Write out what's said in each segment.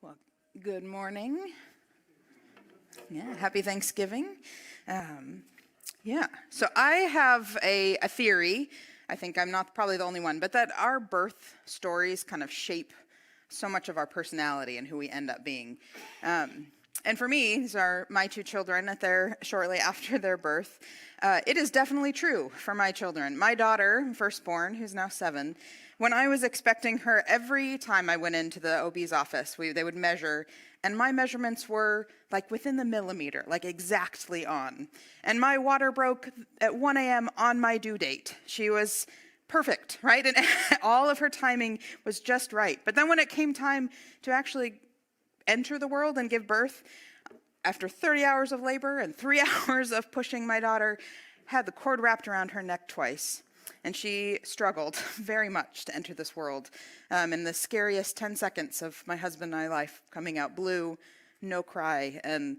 Well, good morning. Yeah, happy Thanksgiving. So I have a theory. I think I'm not probably the only one, but that our birth stories kind of shape so much of our personality and who we end up being. And for me, these are my two children shortly after their birth. It is definitely true for my children. My daughter, firstborn, who's now 7, when I was expecting her, every time I went into the OB's office, they would measure, and my measurements were like within the millimeter, like exactly on. And my water broke at 1 a.m. on my due date. She was perfect, right? And all of her timing was just right. But then when it came time to actually enter the world and give birth, after 30 hours of labor and 3 hours of pushing, my daughter had the cord wrapped around her neck twice. And she struggled very much to enter this world. In the scariest 10 seconds of my husband and I life, coming out blue, no cry, and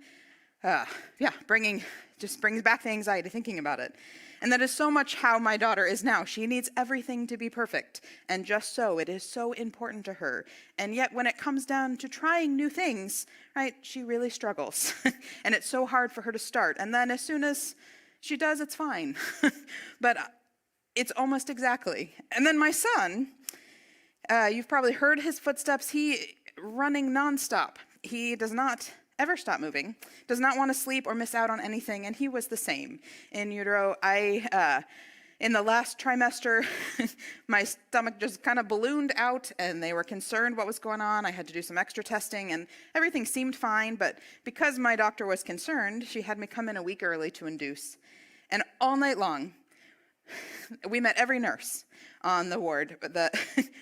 brings back the anxiety thinking about it. And that is so much how my daughter is now. She needs everything to be perfect. And just so, it is so important to her. And yet when it comes down to trying new things, right, she really struggles. And it's so hard for her to start. And then as soon as she does, it's fine. But it's almost exactly. And then my son, you've probably heard his footsteps. He running nonstop. He does not ever stop moving, does not want to sleep or miss out on anything, and he was the same. In utero, in the last trimester, my stomach just kind of ballooned out, and they were concerned what was going on. I had to do some extra testing, and everything seemed fine, but because my doctor was concerned, she had me come in a week early to induce. And all night long, we met every nurse on the ward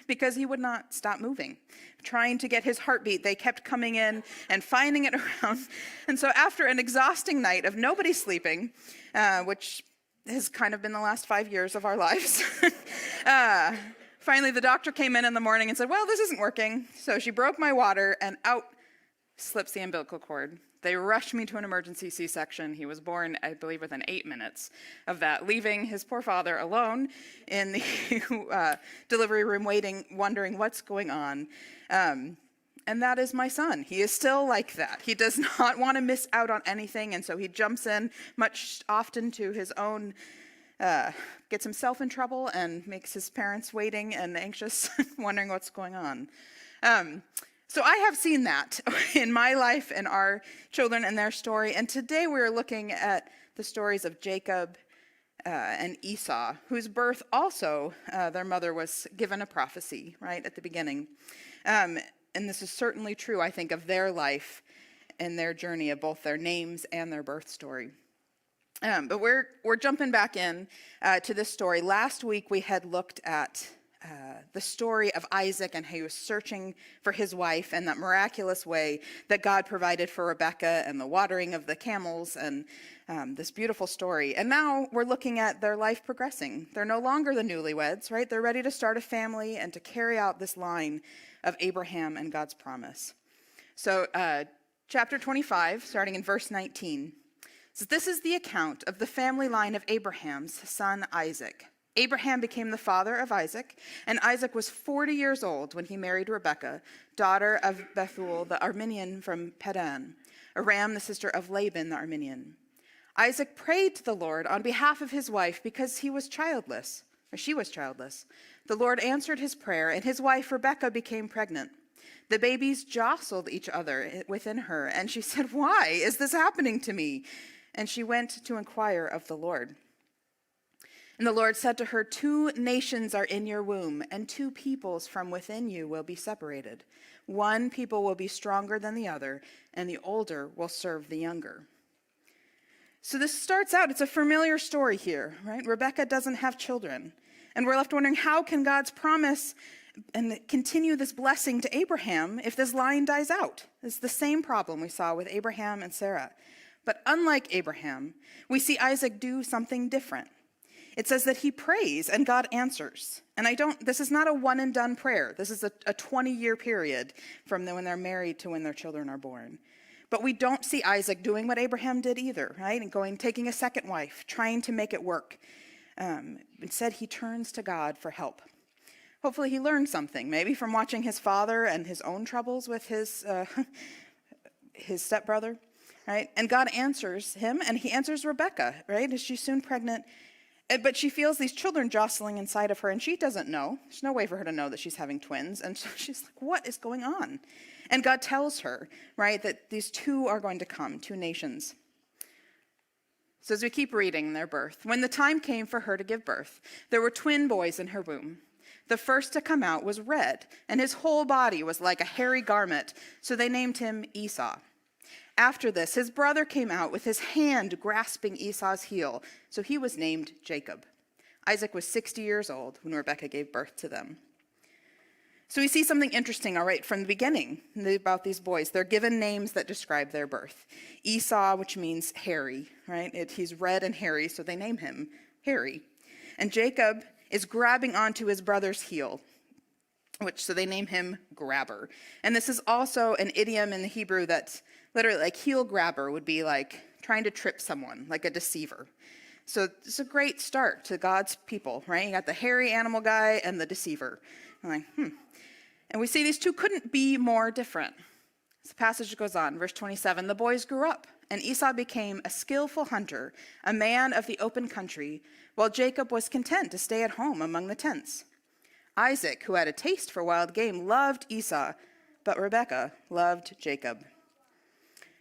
because he would not stop moving. Trying to get his heartbeat, they kept coming in and finding it around. And so after an exhausting night of nobody sleeping, which has kind of been the last 5 years of our lives, finally the doctor came in the morning and said, well, this isn't working. So she broke my water and out slips the umbilical cord. They rushed me to an emergency C-section. He was born, I believe, within 8 minutes of that, leaving his poor father alone in the delivery room waiting, wondering what's going on. And that is my son. He is still like that. He does not want to miss out on anything, and so he jumps in much often to his own, gets himself in trouble and makes his parents waiting and anxious, wondering what's going on. So I have seen that in my life and our children and their story. And today we're looking at the stories of Jacob and Esau, whose birth also, their mother was given a prophecy, right, at the beginning. And this is certainly true, I think, of their life and their journey of both their names and their birth story. But we're jumping back in to this story. Last week we had looked at the story of Isaac and how he was searching for his wife and that miraculous way that God provided for Rebekah and the watering of the camels and this beautiful story. And now we're looking at their life progressing. They're no longer the newlyweds, right? They're ready to start a family and to carry out this line of Abraham and God's promise. So chapter 25, starting in verse 19, says, this is the account of the family line of Abraham's son Isaac. Abraham became the father of Isaac, and Isaac was 40 years old when he married Rebekah, daughter of Bethuel the Aramean from Padan, Aram the sister of Laban the Aramean. Isaac prayed to the Lord on behalf of his wife because she was childless. The Lord answered his prayer, and his wife Rebekah became pregnant. The babies jostled each other within her, and she said, why is this happening to me? And she went to inquire of the Lord. And the Lord said to her, 2 nations are in your womb, and 2 peoples from within you will be separated. One people will be stronger than the other, and the older will serve the younger. So this starts out, it's a familiar story here, right? Rebekah doesn't have children. And we're left wondering, how can God's promise and continue this blessing to Abraham if this line dies out? It's the same problem we saw with Abraham and Sarah. But unlike Abraham, we see Isaac do something different. It says that he prays and God answers. And this is not a one and done prayer. This is a 20-year period from when they're married to when their children are born. But we don't see Isaac doing what Abraham did either, right? And taking a second wife, trying to make it work. Instead, he turns to God for help. Hopefully he learned something, maybe from watching his father and his own troubles with his stepbrother, right? And God answers him, and he answers Rebekah, right? She's soon pregnant, but she feels these children jostling inside of her, and she doesn't know. There's no way for her to know that she's having twins, and so she's like, what is going on? And God tells her, right, that these two are going to come, two nations. So as we keep reading their birth, when the time came for her to give birth, there were twin boys in her womb. The first to come out was red, and his whole body was like a hairy garment, so they named him Esau. After this, his brother came out with his hand grasping Esau's heel, so he was named Jacob. Isaac was 60 years old when Rebekah gave birth to them. So we see something interesting, all right, from the beginning about these boys. They're given names that describe their birth. Esau, which means hairy, right? He's red and hairy, so they name him hairy. And Jacob is grabbing onto his brother's heel, so they name him grabber. And this is also an idiom in the Hebrew that's literally like heel grabber would be like trying to trip someone, like a deceiver. So it's a great start to God's people, right? You got the hairy animal guy and the deceiver. I'm like, And we see these two couldn't be more different. The passage goes on, verse 27, the boys grew up, and Esau became a skillful hunter, a man of the open country, while Jacob was content to stay at home among the tents. Isaac, who had a taste for wild game, loved Esau, but Rebekah loved Jacob.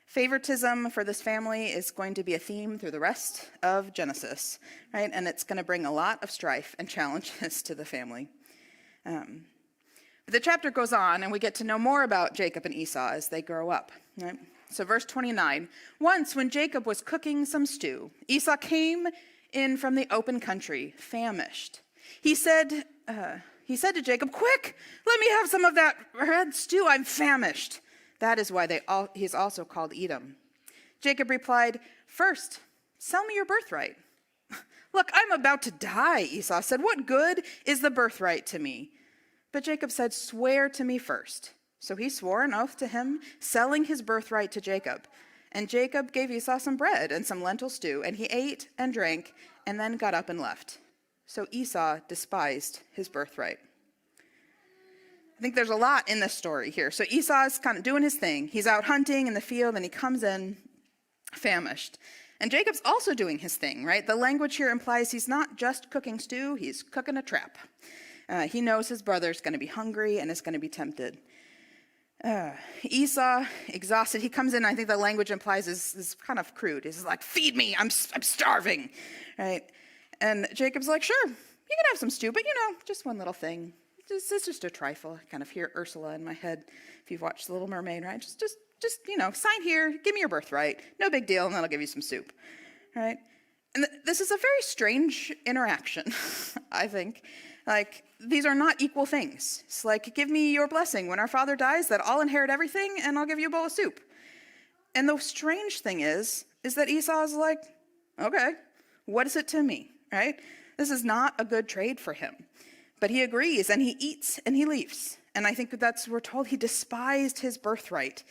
Favoritism for this family is going to be a theme through the rest of Genesis, right? And it's going to bring a lot of strife and challenges to the family. But the chapter goes on, and we get to know more about Jacob and Esau as they grow up, right? So verse 29, once when Jacob was cooking some stew, Esau came in from the open country, famished. He said to Jacob, quick, let me have some of that red stew. I'm famished. That is why he's also called Edom. Jacob replied, first, sell me your birthright. Look, I'm about to die, Esau said. What good is the birthright to me? But Jacob said, swear to me first. So he swore an oath to him, selling his birthright to Jacob. And Jacob gave Esau some bread and some lentil stew, and he ate and drank, and then got up and left. So Esau despised his birthright. I think there's a lot in this story here. So Esau's kind of doing his thing. He's out hunting in the field, and he comes in famished. And Jacob's also doing his thing, right? The language here implies he's not just cooking stew, he's cooking a trap. He knows his brother's going to be hungry and is going to be tempted. Esau, exhausted, he comes in, I think the language implies is kind of crude. He's like, feed me, I'm starving, right? And Jacob's like, sure, you can have some stew, but just one little thing. It's just a trifle. I kind of hear Ursula in my head, if you've watched The Little Mermaid, right? Just sign here, give me your birthright, no big deal, and then I'll give you some soup, right? And this is a very strange interaction, I think. Like, these are not equal things. It's like, give me your blessing when our father dies, that I'll inherit everything, and I'll give you a bowl of soup. And the strange thing is that Esau is like, okay, what is it to me, right? This is not a good trade for him. But he agrees, and he eats, and he leaves. And I think we're told he despised his birthright,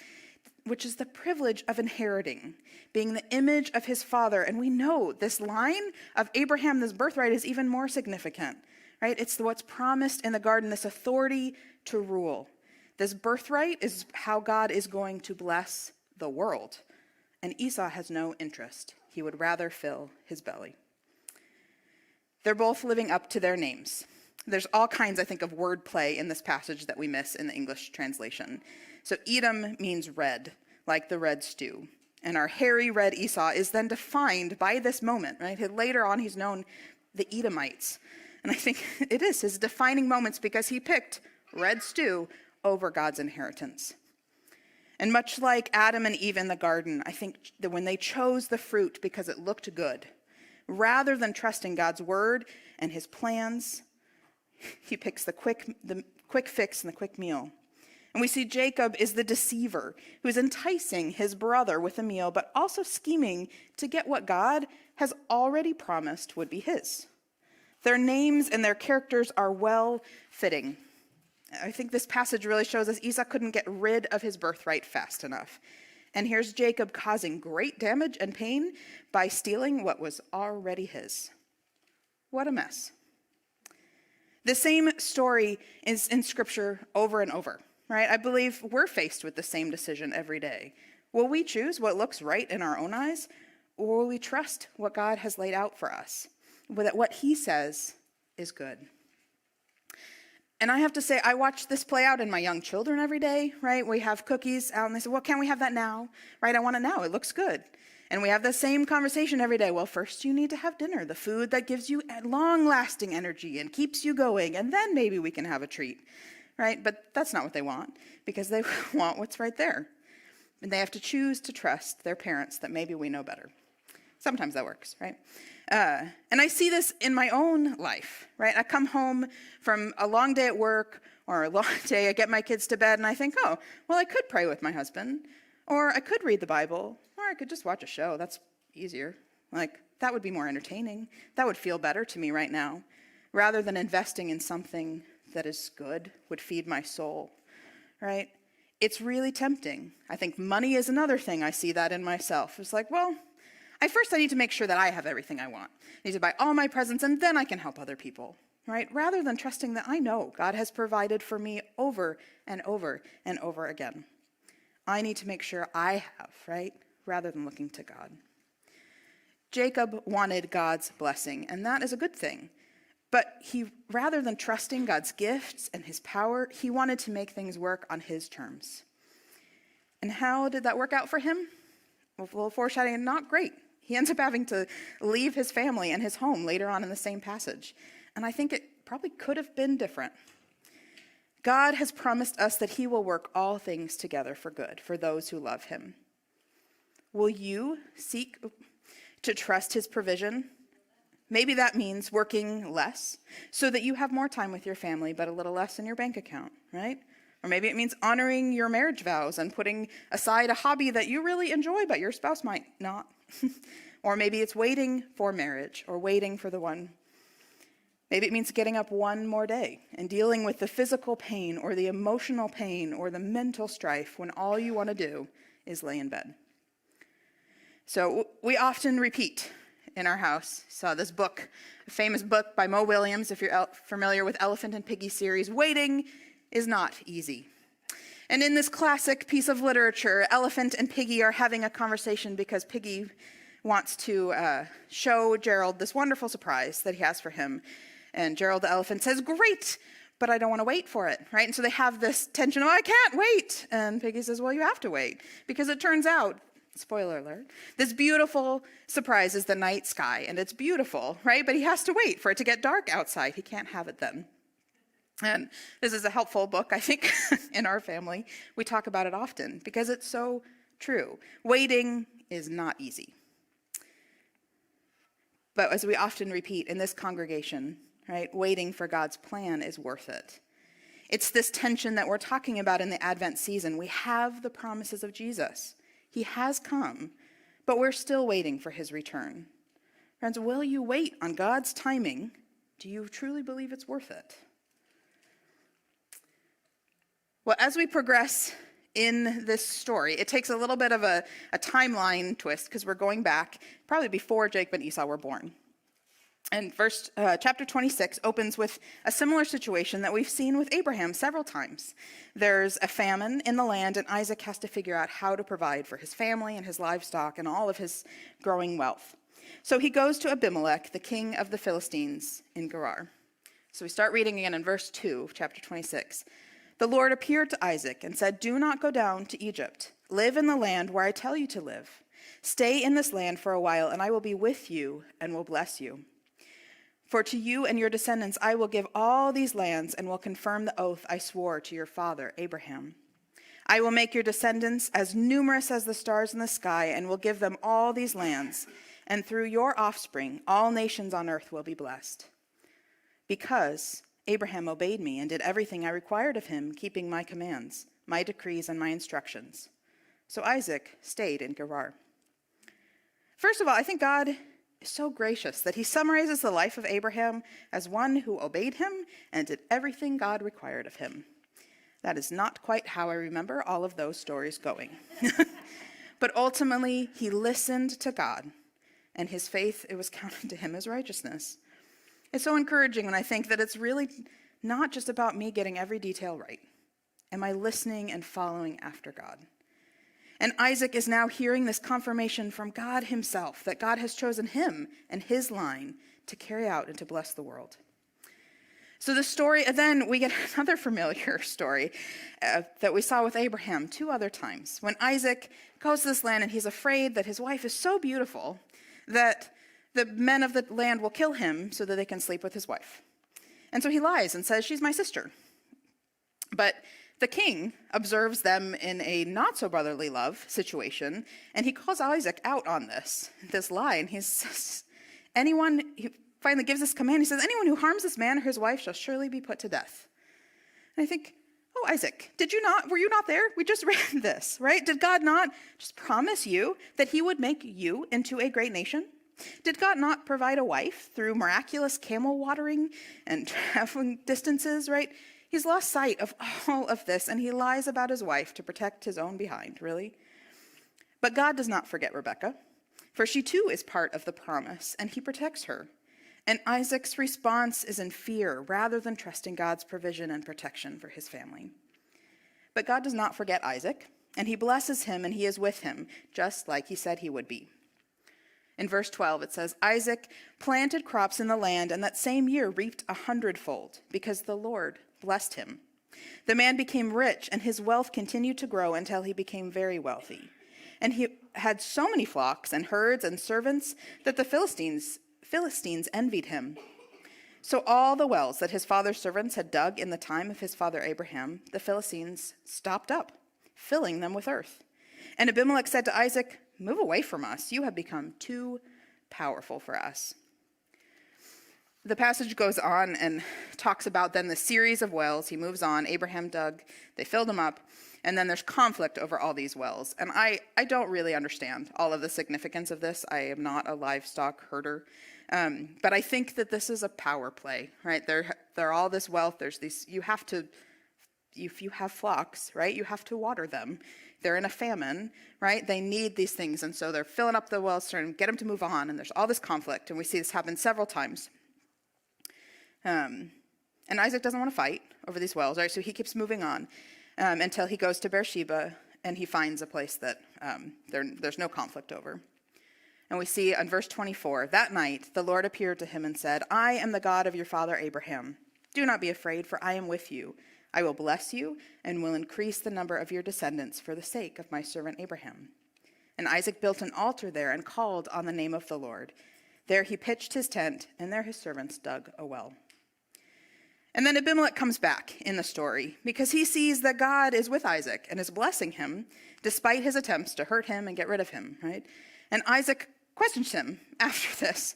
which is the privilege of inheriting, being the image of his father. And we know this line of Abraham, this birthright, is even more significant, right? It's what's promised in the garden, this authority to rule. This birthright is how God is going to bless the world. And Esau has no interest. He would rather fill his belly. They're both living up to their names. There's all kinds, I think, of wordplay in this passage that we miss in the English translation. So Edom means red, like the red stew. And our hairy red Esau is then defined by this moment, right? Later on, he's known the Edomites. And I think it is his defining moments because he picked red stew over God's inheritance. And much like Adam and Eve in the garden, I think that when they chose the fruit because it looked good, rather than trusting God's word and his plans, he picks the quick fix and the quick meal. And we see Jacob is the deceiver who's enticing his brother with a meal, but also scheming to get what God has already promised would be his. Their names and their characters are well fitting. I think this passage really shows us Esau couldn't get rid of his birthright fast enough. And here's Jacob causing great damage and pain by stealing what was already his. What a mess. The same story is in Scripture over and over, right? I believe we're faced with the same decision every day. Will we choose what looks right in our own eyes, or will we trust what God has laid out for us, that what he says is good? And I have to say, I watch this play out in my young children every day, right? We have cookies out and they say, well, can't we have that now? Right, I want it now, it looks good. And we have the same conversation every day. Well, first you need to have dinner, the food that gives you long-lasting energy and keeps you going, and then maybe we can have a treat, right? But that's not what they want, because they want what's right there. And they have to choose to trust their parents that maybe we know better. Sometimes that works, right? And I see this in my own life, right? I come home from a long day at work or a long day, I get my kids to bed, and I think, oh, well, I could pray with my husband, or I could read the Bible, or I could just watch a show. That's easier. Like, that would be more entertaining. That would feel better to me right now, rather than investing in something that is good, would feed my soul, right? It's really tempting. I think money is another thing. I see that in myself. It's like, well, I need to make sure that I have everything I want. I need to buy all my presents, and then I can help other people, right? Rather than trusting that I know God has provided for me over and over and over again. I need to make sure I have, right? Rather than looking to God. Jacob wanted God's blessing, and that is a good thing. But rather than trusting God's gifts and his power, he wanted to make things work on his terms. And how did that work out for him? Well, a little foreshadowing, not great. He ends up having to leave his family and his home later on in the same passage. And I think it probably could have been different. God has promised us that he will work all things together for good for those who love him. Will you seek to trust his provision? Maybe that means working less so that you have more time with your family, but a little less in your bank account, right? Or maybe it means honoring your marriage vows and putting aside a hobby that you really enjoy, but your spouse might not. Or maybe it's waiting for marriage or waiting for the one. Maybe it means getting up one more day and dealing with the physical pain or the emotional pain or the mental strife when all you want to do is lay in bed. So we often repeat in our house. So this book, a famous book by Mo Williams, if you're familiar with Elephant and Piggy series, waiting is not easy. And in this classic piece of literature, Elephant and Piggy are having a conversation because Piggy wants to show Gerald this wonderful surprise that he has for him. And Gerald the elephant says, great, but I don't want to wait for it, right? And so they have this tension, oh, I can't wait. And Piggy says, well, you have to wait, because it turns out, spoiler alert, this beautiful surprise is the night sky, and it's beautiful, right? But he has to wait for it to get dark outside. He can't have it then. And this is a helpful book, I think, in our family. We talk about it often because it's so true. Waiting is not easy. But as we often repeat in this congregation, right, waiting for God's plan is worth it. It's this tension that we're talking about in the Advent season. We have the promises of Jesus. He has come, but we're still waiting for his return. Friends, will you wait on God's timing? Do you truly believe it's worth it? Well, as we progress in this story, it takes a little bit of a timeline twist because we're going back probably before Jacob and Esau were born. And chapter 26 opens with a similar situation that we've seen with Abraham several times. There's a famine in the land, and Isaac has to figure out how to provide for his family and his livestock and all of his growing wealth. So he goes to Abimelech, the king of the Philistines, in Gerar. So we start reading again in verse 2 of chapter 26. The Lord appeared to Isaac and said, do not go down to Egypt. Live in the land where I tell you to live. Stay in this land for a while, and I will be with you and will bless you. For to you and your descendants I will give all these lands and will confirm the oath I swore to your father Abraham. I will make your descendants as numerous as the stars in the sky and will give them all these lands, and through your offspring all nations on earth will be blessed. Because Abraham obeyed me and did everything I required of him, keeping my commands, my decrees, and my instructions. So Isaac stayed in Gerar. First of all, I think God is so gracious that he summarizes the life of Abraham as one who obeyed him and did everything God required of him. That is not quite how I remember all of those stories going. But ultimately, he listened to God, and his faith, it was counted to him as righteousness. It's so encouraging when I think that it's really not just about me getting every detail right. Am I listening and following after God? And Isaac is now hearing this confirmation from God himself that God has chosen him and his line to carry out and to bless the world. So the story, and then we get another familiar story that we saw with Abraham 2 other times. When Isaac goes to this land and he's afraid that his wife is so beautiful that the men of the land will kill him so that they can sleep with his wife. And so he lies and says, she's my sister. But the king observes them in a not-so-brotherly love situation, and he calls Isaac out on this lie. And he finally gives this command. He says, anyone who harms this man or his wife shall surely be put to death. And I think, oh, Isaac, were you not there? We just read this, right? Did God not just promise you that he would make you into a great nation? Did God not provide a wife through miraculous camel watering and traveling distances, right? He's lost sight of all of this, and he lies about his wife to protect his own behind, really. But God does not forget Rebekah, for she too is part of the promise, and he protects her. And Isaac's response is in fear rather than trusting God's provision and protection for his family. But God does not forget Isaac, and he blesses him, and he is with him, just like he said he would be. In verse 12, it says, Isaac planted crops in the land, and that same year reaped 100-fold, because the Lord blessed him. The man became rich, and his wealth continued to grow until he became very wealthy. And he had so many flocks and herds and servants that the Philistines envied him. So all the wells that his father's servants had dug in the time of his father Abraham, the Philistines stopped up, filling them with earth. And Abimelech said to Isaac, move away from us. You have become too powerful for us. The passage goes on and talks about then the series of wells. He moves on. Abraham dug. They filled them up. And then there's conflict over all these wells. And I don't really understand all of the significance of this. I am not a livestock herder. But I think that this is a power play, right? They're all this wealth. There's these, if you have flocks, right, you have to water them. They're in a famine, right? They need these things. And so they're filling up the wells trying to get them to move on. And there's all this conflict. And we see this happen several times. And Isaac doesn't want to fight over these wells, right? So he keeps moving on until he goes to Beersheba and he finds a place that there's no conflict over. And we see in verse 24, that night the Lord appeared to him and said, I am the God of your father Abraham. Do not be afraid, for I am with you. I will bless you and will increase the number of your descendants for the sake of my servant Abraham. And Isaac built an altar there and called on the name of the Lord. There he pitched his tent, and there his servants dug a well. And then Abimelech comes back in the story because he sees that God is with Isaac and is blessing him despite his attempts to hurt him and get rid of him, right? And Isaac questions him after this.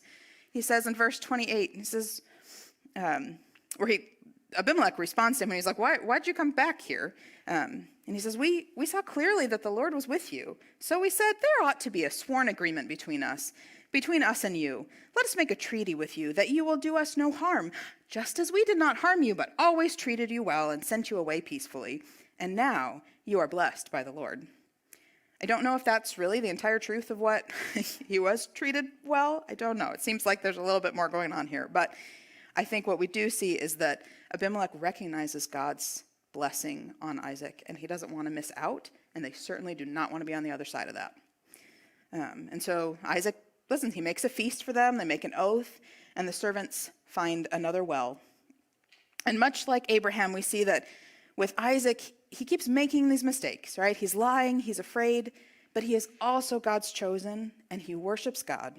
He says in verse 28, he says, Abimelech responds to him and he's like, why'd you come back here? And he says, we saw clearly that the Lord was with you. So we said, there ought to be a sworn agreement between us and you. Let us make a treaty with you that you will do us no harm, just as we did not harm you, but always treated you well and sent you away peacefully. And now you are blessed by the Lord. I don't know if that's really the entire truth of what he was treated well. I don't know. It seems like there's a little bit more going on here. But I think what we do see is that Abimelech recognizes God's blessing on Isaac, and he doesn't want to miss out, and they certainly do not want to be on the other side of that. And so Isaac, listen, he makes a feast for them, they make an oath, and the servants find another well. And much like Abraham, we see that with Isaac, he keeps making these mistakes, right? He's lying, he's afraid, but he is also God's chosen, and he worships God.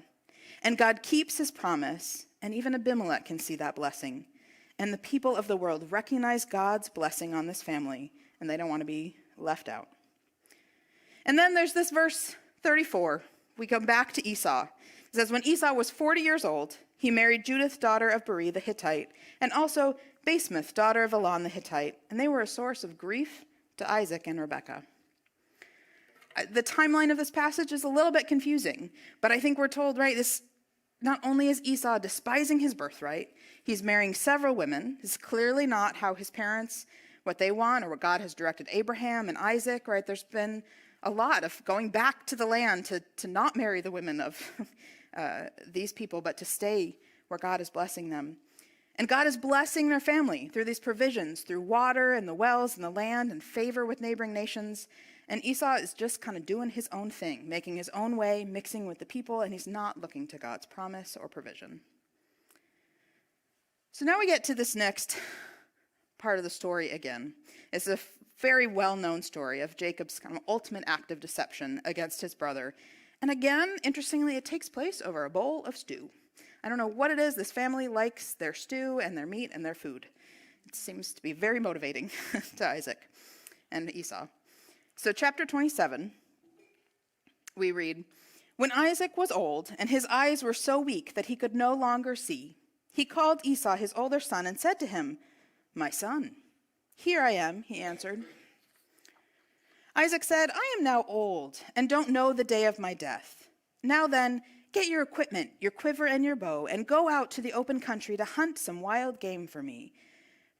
And God keeps his promise, and even Abimelech can see that blessing. And the people of the world recognize God's blessing on this family, and they don't want to be left out. And then there's this verse 34. We come back to Esau. It says, when Esau was 40 years old, he married Judith, daughter of Beri the Hittite, and also Basemath, daughter of Elon the Hittite, and they were a source of grief to Isaac and Rebekah. The timeline of this passage is a little bit confusing, but I think we're told, right, this not only is Esau despising his birthright, he's marrying several women. This is clearly not how his parents, what they want, or what God has directed Abraham and Isaac, right? There's been a lot of going back to the land to not marry the women of these people, but to stay where God is blessing them. And God is blessing their family through these provisions, through water and the wells and the land and favor with neighboring nations. And Esau is just kind of doing his own thing, making his own way, mixing with the people, and he's not looking to God's promise or provision. So now we get to this next part of the story again. It's a very well-known story of Jacob's kind of ultimate act of deception against his brother. And again, interestingly, it takes place over a bowl of stew. I don't know what it is. This family likes their stew and their meat and their food. It seems to be very motivating to Isaac and Esau. So chapter 27, we read, "When Isaac was old and his eyes were so weak that he could no longer see, he called Esau his older son and said to him, 'My son.' 'Here I am,' he answered. Isaac said, 'I am now old and don't know the day of my death. Now then, get your equipment, your quiver and your bow, and go out to the open country to hunt some wild game for me.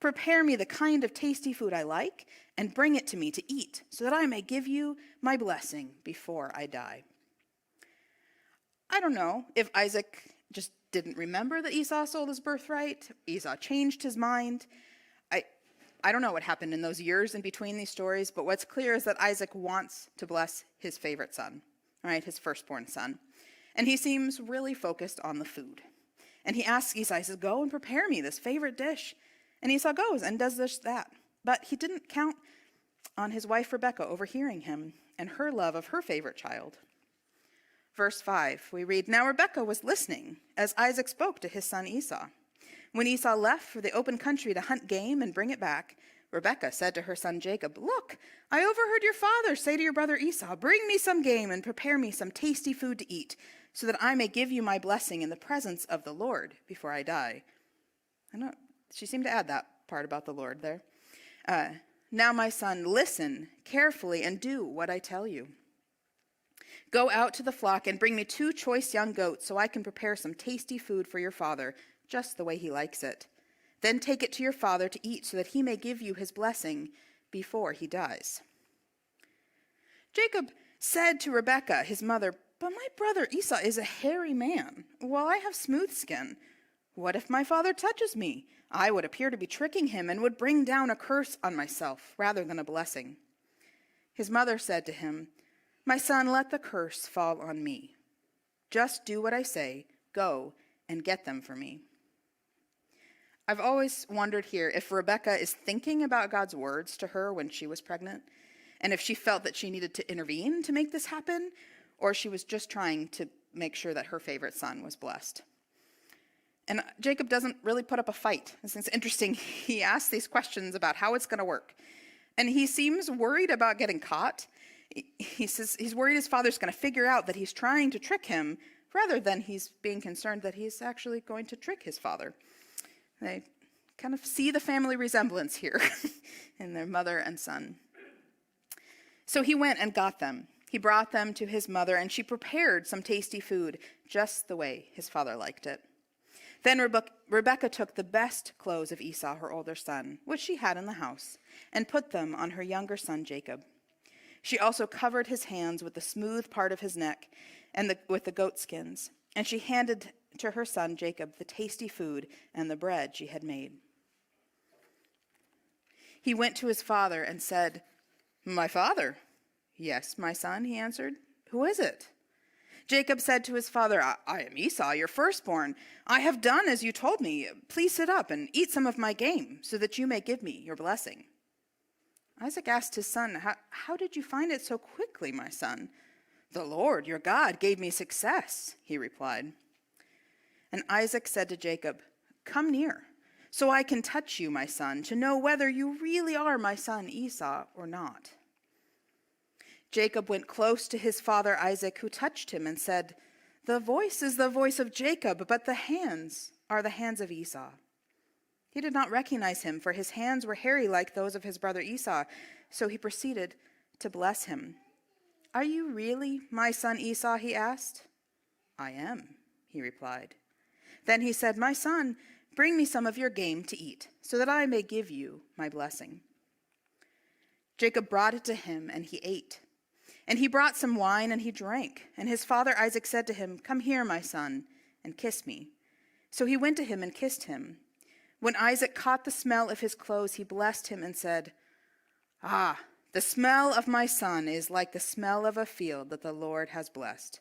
Prepare me the kind of tasty food I like, and bring it to me to eat, so that I may give you my blessing before I die.'" I don't know if Isaac just didn't remember that Esau sold his birthright. Esau changed his mind. I don't know what happened in those years in between these stories, but what's clear is that Isaac wants to bless his favorite son, right, his firstborn son. And he seems really focused on the food. And he asks Esau, he says, "Go and prepare me this favorite dish." And Esau goes and does that. But he didn't count on his wife Rebekah overhearing him and her love of her favorite child. Verse 5, we read, "Now Rebekah was listening as Isaac spoke to his son Esau. When Esau left for the open country to hunt game and bring it back, Rebekah said to her son Jacob, 'Look, I overheard your father say to your brother Esau, bring me some game and prepare me some tasty food to eat, so that I may give you my blessing in the presence of the Lord before I die.'" She seemed to add that part about the Lord there. "Now, my son, listen carefully and do what I tell you. Go out to the flock and bring me 2 choice young goats so I can prepare some tasty food for your father, just the way he likes it. Then take it to your father to eat so that he may give you his blessing before he dies." Jacob said to Rebekah, his mother, "But my brother Esau is a hairy man, while I have smooth skin. What if my father touches me? I would appear to be tricking him and would bring down a curse on myself rather than a blessing." His mother said to him, "My son, let the curse fall on me. Just do what I say. Go and get them for me." I've always wondered here if Rebekah is thinking about God's words to her when she was pregnant, and if she felt that she needed to intervene to make this happen, or she was just trying to make sure that her favorite son was blessed. And Jacob doesn't really put up a fight. It's interesting. He asks these questions about how it's going to work, and he seems worried about getting caught. He says he's worried his father's going to figure out that he's trying to trick him, rather than he's being concerned that he's actually going to trick his father. They kind of see the family resemblance here in their mother and son. So he went and got them. He brought them to his mother, and she prepared some tasty food, just the way his father liked it. Then Rebekah took the best clothes of Esau, her older son, which she had in the house, and put them on her younger son Jacob. She also covered his hands with the smooth part of his neck and with the goat skins, and she handed to her son Jacob the tasty food and the bread she had made. He went to his father and said, "My father." "Yes, my son," he answered. "Who is it?" Jacob said to his father, I am Esau, your firstborn. I have done as you told me. Please sit up and eat some of my game, so that you may give me your blessing." Isaac asked his son, How did you find it so quickly, my son?" "The Lord, your God, gave me success," he replied. And Isaac said to Jacob, "Come near, so I can touch you, my son, to know whether you really are my son Esau or not." Jacob went close to his father Isaac, who touched him and said, "The voice is the voice of Jacob, but the hands are the hands of Esau." He did not recognize him, for his hands were hairy like those of his brother Esau, so he proceeded to bless him. "Are you really my son Esau?" he asked. "I am," he replied. Then he said, "My son, bring me some of your game to eat, so that I may give you my blessing." Jacob brought it to him, and he ate. And he brought some wine, and he drank. And his father Isaac said to him, "Come here, my son, and kiss me." So he went to him and kissed him. When Isaac caught the smell of his clothes, he blessed him and said, "Ah, the smell of my son is like the smell of a field that the Lord has blessed.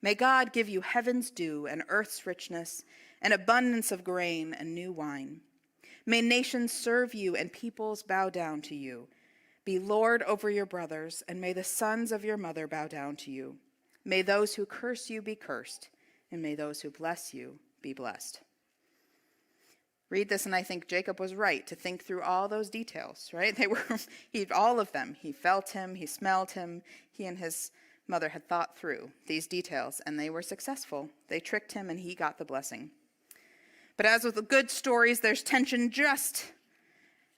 May God give you heaven's dew and earth's richness, and abundance of grain and new wine. May nations serve you and peoples bow down to you. Be Lord over your brothers, and may the sons of your mother bow down to you. May those who curse you be cursed, and may those who bless you be blessed." Read this, and I think Jacob was right to think through all those details, right? All of them. He felt him, he smelled him. He and his mother had thought through these details, and they were successful. They tricked him, and he got the blessing. But as with the good stories, there's tension just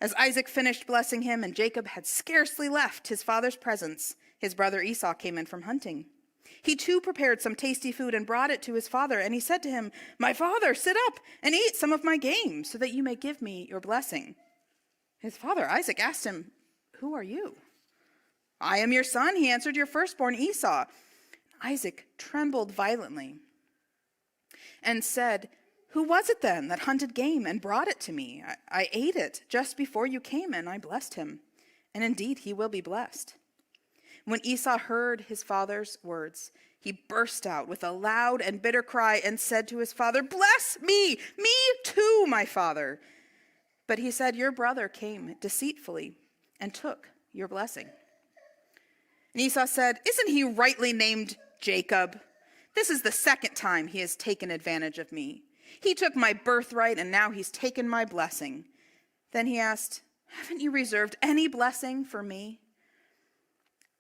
as Isaac finished blessing him, and Jacob had scarcely left his father's presence. His brother Esau came in from hunting. He too prepared some tasty food and brought it to his father, and he said to him, "My father, sit up and eat some of my game, so that you may give me your blessing." His father Isaac asked him, "Who are you?" "I am your son," he answered, "your firstborn Esau." Isaac trembled violently and said, "Who was it then that hunted game and brought it to me? I ate it just before you came, and I blessed him. And indeed, he will be blessed." When Esau heard his father's words, he burst out with a loud and bitter cry and said to his father, "Bless me too, my father." But he said, "Your brother came deceitfully and took your blessing." And Esau said, "Isn't he rightly named Jacob? This is the second time he has taken advantage of me. He took my birthright, and now he's taken my blessing." Then he asked, "Haven't you reserved any blessing for me?"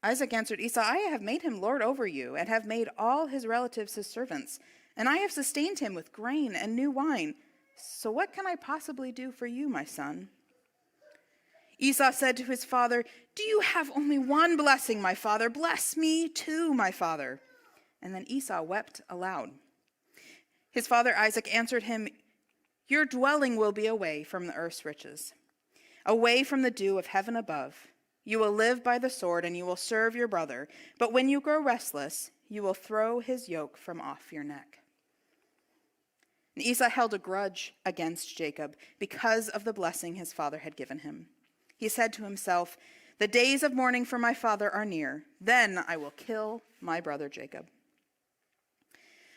Isaac answered Esau, "I have made him lord over you, and have made all his relatives his servants, and I have sustained him with grain and new wine. So what can I possibly do for you, my son?" Esau said to his father, "Do you have only one blessing, my father? Bless me too, my father." And then Esau wept aloud. His father Isaac answered him, "Your dwelling will be away from the earth's riches, away from the dew of heaven above. You will live by the sword, and you will serve your brother. But when you grow restless, you will throw his yoke from off your neck." And Esau held a grudge against Jacob because of the blessing his father had given him. He said to himself, "The days of mourning for my father are near. Then I will kill my brother Jacob."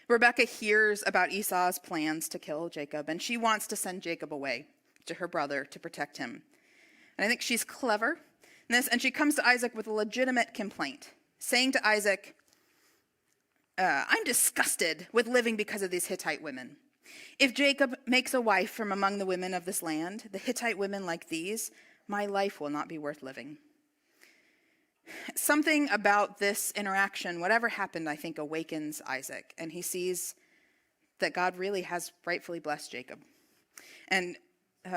Rebekah hears about Esau's plans to kill Jacob, and she wants to send Jacob away to her brother to protect him. And I think she's clever in this, and she comes to Isaac with a legitimate complaint, saying to Isaac, "I'm disgusted with living because of these Hittite women. If Jacob makes a wife from among the women of this land, the Hittite women like these, my life will not be worth living." Something about this interaction, whatever happened, I think awakens Isaac, and he sees that God really has rightfully blessed Jacob. And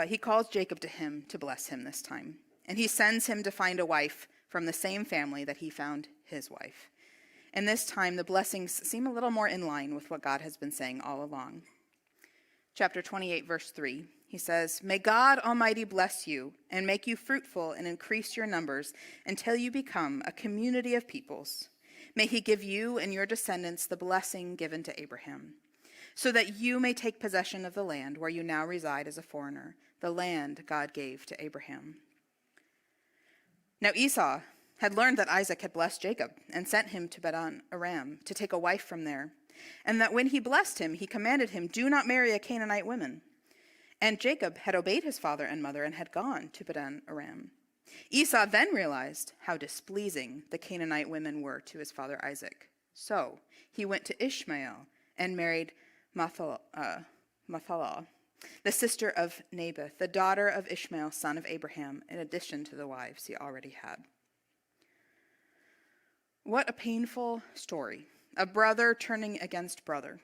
he calls Jacob to him to bless him this time. And he sends him to find a wife from the same family that he found his wife. And this time, the blessings seem a little more in line with what God has been saying all along. Chapter 28, verse 3, he says, "May God Almighty bless you and make you fruitful and increase your numbers until you become a community of peoples. May he give you and your descendants the blessing given to Abraham, so that you may take possession of the land where you now reside as a foreigner, the land God gave to Abraham." Now Esau had learned that Isaac had blessed Jacob and sent him to Padan Aram to take a wife from there, and that when he blessed him, he commanded him, "Do not marry a Canaanite woman." And Jacob had obeyed his father and mother and had gone to Padan Aram. Esau then realized how displeasing the Canaanite women were to his father Isaac. So he went to Ishmael and married Mathalah, the sister of Naboth, the daughter of Ishmael, son of Abraham, in addition to the wives he already had. What a painful story. A brother turning against brother.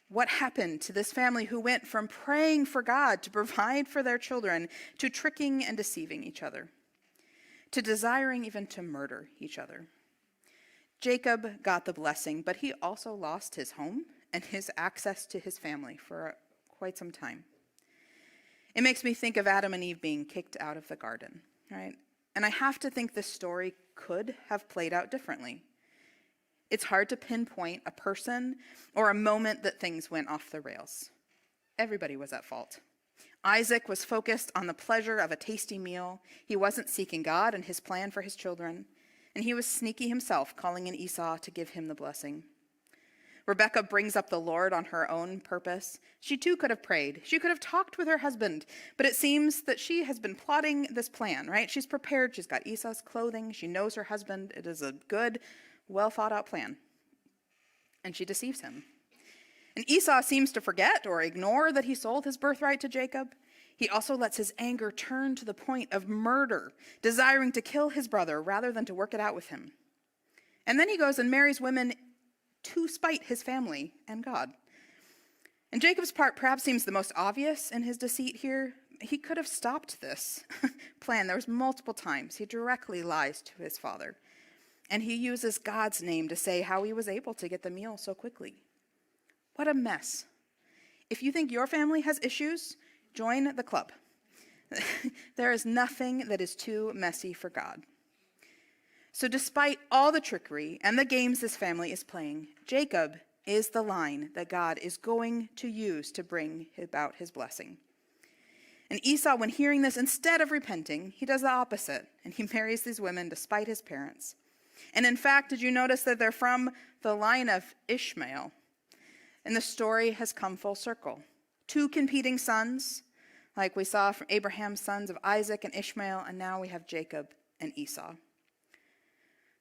What happened to this family who went from praying for God to provide for their children to tricking and deceiving each other, to desiring even to murder each other? Jacob got the blessing, but he also lost his home and his access to his family for quite some time. It makes me think of Adam and Eve being kicked out of the garden, right? And I have to think this story could have played out differently. It's hard to pinpoint a person or a moment that things went off the rails. Everybody was at fault. Isaac was focused on the pleasure of a tasty meal. He wasn't seeking God and his plan for his children. And he was sneaky himself, calling in Esau to give him the blessing. Rebekah brings up the Lord on her own purpose. She too could have prayed. She could have talked with her husband, but it seems that she has been plotting this plan, right? She's prepared. She's got Esau's clothing. She knows her husband. It is a good, well thought out plan. And she deceives him. And Esau seems to forget or ignore that he sold his birthright to Jacob. He also lets his anger turn to the point of murder, desiring to kill his brother rather than to work it out with him. And then he goes and marries women to spite his family and God. And Jacob's part perhaps seems the most obvious in his deceit here. He could have stopped this plan. There was multiple times he directly lies to his father. And he uses God's name to say how he was able to get the meal so quickly. What a mess. If you think your family has issues, join the club. There is nothing that is too messy for God. So despite all the trickery and the games this family is playing, Jacob is the line that God is going to use to bring about his blessing. And Esau, when hearing this, instead of repenting, he does the opposite, and he marries these women despite his parents. And in fact, did you notice that they're from the line of Ishmael? And the story has come full circle. Two competing sons, like we saw from Abraham's sons of Isaac and Ishmael, and now we have Jacob and Esau.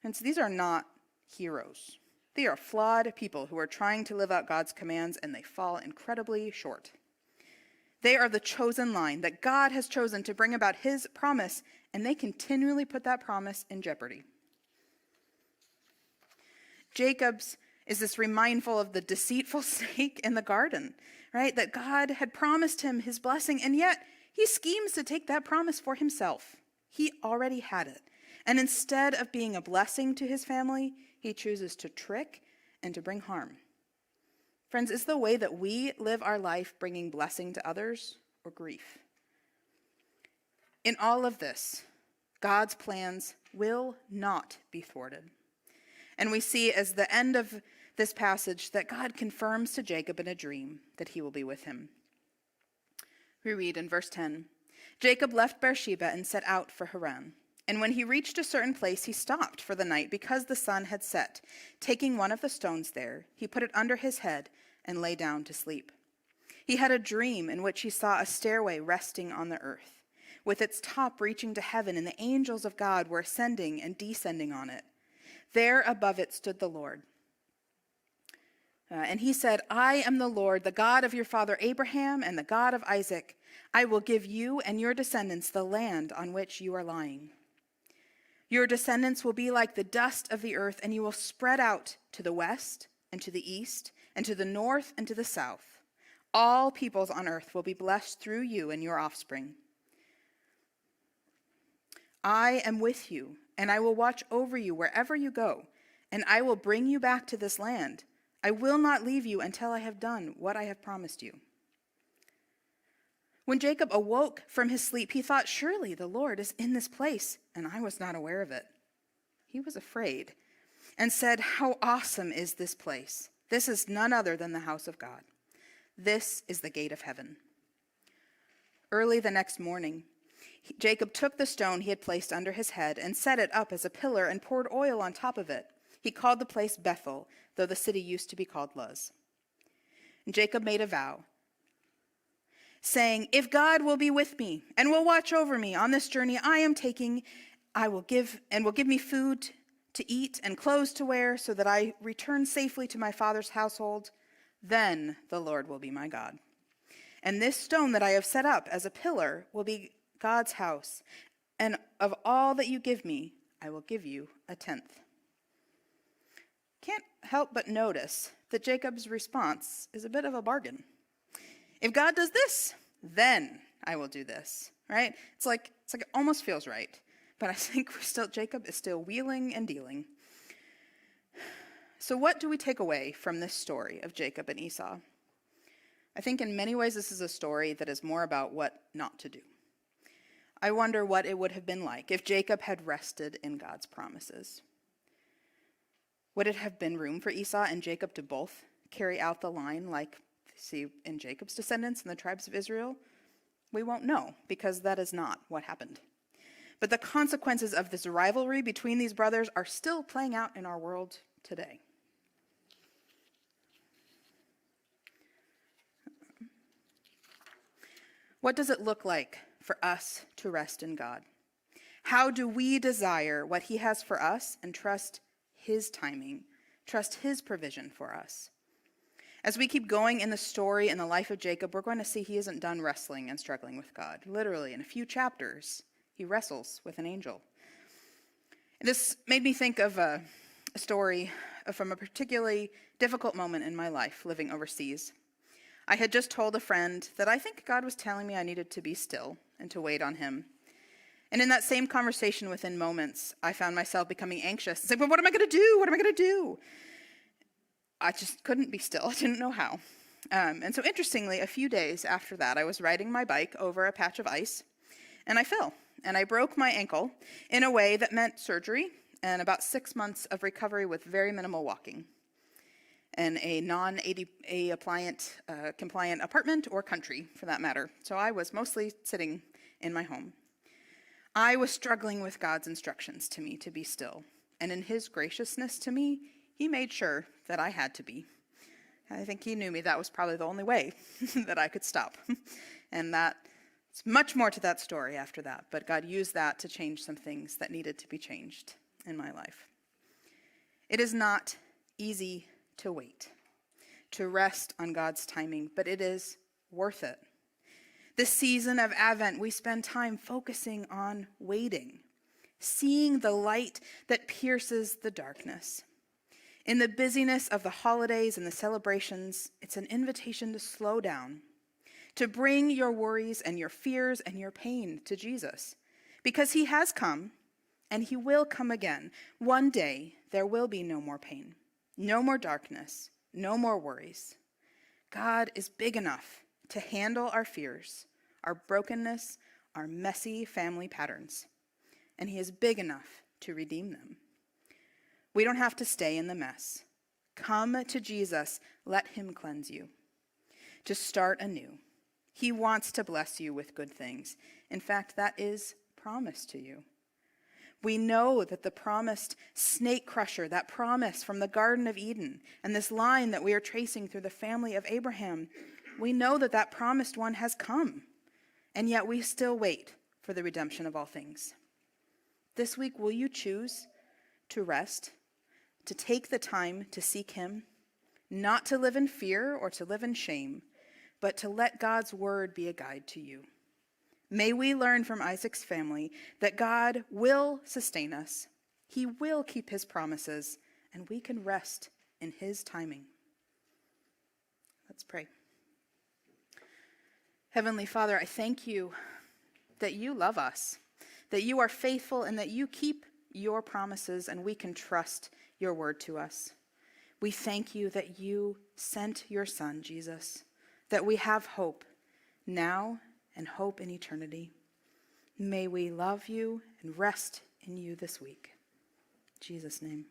And so these are not heroes. They are flawed people who are trying to live out God's commands, and they fall incredibly short. They are the chosen line that God has chosen to bring about his promise, and they continually put that promise in jeopardy. Jacob's is this remindful of the deceitful snake in the garden, right? That God had promised him his blessing, and yet he schemes to take that promise for himself. He already had it. And instead of being a blessing to his family, he chooses to trick and to bring harm. Friends, is the way that we live our life bringing blessing to others or grief? In all of this, God's plans will not be thwarted. And we see as the end of this passage that God confirms to Jacob in a dream that he will be with him. We read in verse 10, Jacob left Beersheba and set out for Haran. And when he reached a certain place, he stopped for the night because the sun had set. Taking one of the stones there, he put it under his head and lay down to sleep. He had a dream in which he saw a stairway resting on the earth, with its top reaching to heaven, and the angels of God were ascending and descending on it. There above it stood the Lord. And he said, I am the Lord, the God of your father Abraham and the God of Isaac. I will give you and your descendants the land on which you are lying. Your descendants will be like the dust of the earth, and you will spread out to the west and to the east and to the north and to the south. All peoples on earth will be blessed through you and your offspring. I am with you, and I will watch over you wherever you go, and I will bring you back to this land. I will not leave you until I have done what I have promised you. When Jacob awoke from his sleep, he thought, surely the Lord is in this place, and I was not aware of it. He was afraid and said, how awesome is this place? This is none other than the house of God. This is the gate of heaven. Early the next morning, Jacob took the stone he had placed under his head and set it up as a pillar and poured oil on top of it. He called the place Bethel, though the city used to be called Luz. And Jacob made a vow, saying, if God will be with me and will watch over me on this journey I am taking, I will give me food to eat and clothes to wear so that I return safely to my father's household, then the Lord will be my God. And this stone that I have set up as a pillar will be God's house, and of all that you give me, I will give you a tenth. Can't help but notice that Jacob's response is a bit of a bargain. If God does this, then I will do this, right? It's like it almost feels right, but I think Jacob is still wheeling and dealing. So what do we take away from this story of Jacob and Esau? I think in many ways this is a story that is more about what not to do. I wonder what it would have been like if Jacob had rested in God's promises. Would it have been room for Esau and Jacob to both carry out the line like see in Jacob's descendants and the tribes of Israel? We won't know, because that is not what happened. But the consequences of this rivalry between these brothers are still playing out in our world today. What does it look like for us to rest in God? How do we desire what he has for us and trust his timing, trust his provision for us? As we keep going in the story in the life of Jacob, we're going to see he isn't done wrestling and struggling with God. Literally, in a few chapters, he wrestles with an angel. This made me think of a story from a particularly difficult moment in my life living overseas. I had just told a friend that I think God was telling me I needed to be still and to wait on him. And in that same conversation, within moments, I found myself becoming anxious. It's like, well, what am I going to do? What am I going to do? I just couldn't be still. I didn't know how. And so interestingly, a few days after that, I was riding my bike over a patch of ice, and I fell. And I broke my ankle in a way that meant surgery and about 6 months of recovery with very minimal walking, and a non-ADA compliant apartment or country, for that matter. So I was mostly sitting in my home. I was struggling with God's instructions to me to be still. And in his graciousness to me, he made sure that I had to be. I think he knew me. That was probably the only way that I could stop. And that's much more to that story after that. But God used that to change some things that needed to be changed in my life. It is not easy to wait, to rest on God's timing, but it is worth it. This season of Advent, we spend time focusing on waiting, seeing the light that pierces the darkness. In the busyness of the holidays and the celebrations, it's an invitation to slow down, to bring your worries and your fears and your pain to Jesus, because he has come and he will come again. One day, there will be no more pain. No more darkness, no more worries. God is big enough to handle our fears, our brokenness, our messy family patterns, and he is big enough to redeem them. We don't have to stay in the mess. Come to Jesus, let him cleanse you, to start anew. He wants to bless you with good things. In fact, that is promised to you. We know that the promised snake crusher, that promise from the Garden of Eden, and this line that we are tracing through the family of Abraham, we know that that promised one has come, and yet we still wait for the redemption of all things. This week, will you choose to rest, to take the time to seek him, not to live in fear or to live in shame, but to let God's word be a guide to you? May we learn from Isaac's family that God will sustain us. He will keep his promises, and we can rest in his timing. Let's pray. Heavenly Father, I thank you that you love us, that you are faithful, and that you keep your promises, and we can trust your word to us. We thank you that you sent your Son, Jesus, that we have hope now and hope in eternity. May we love you and rest in you this week. In Jesus' name.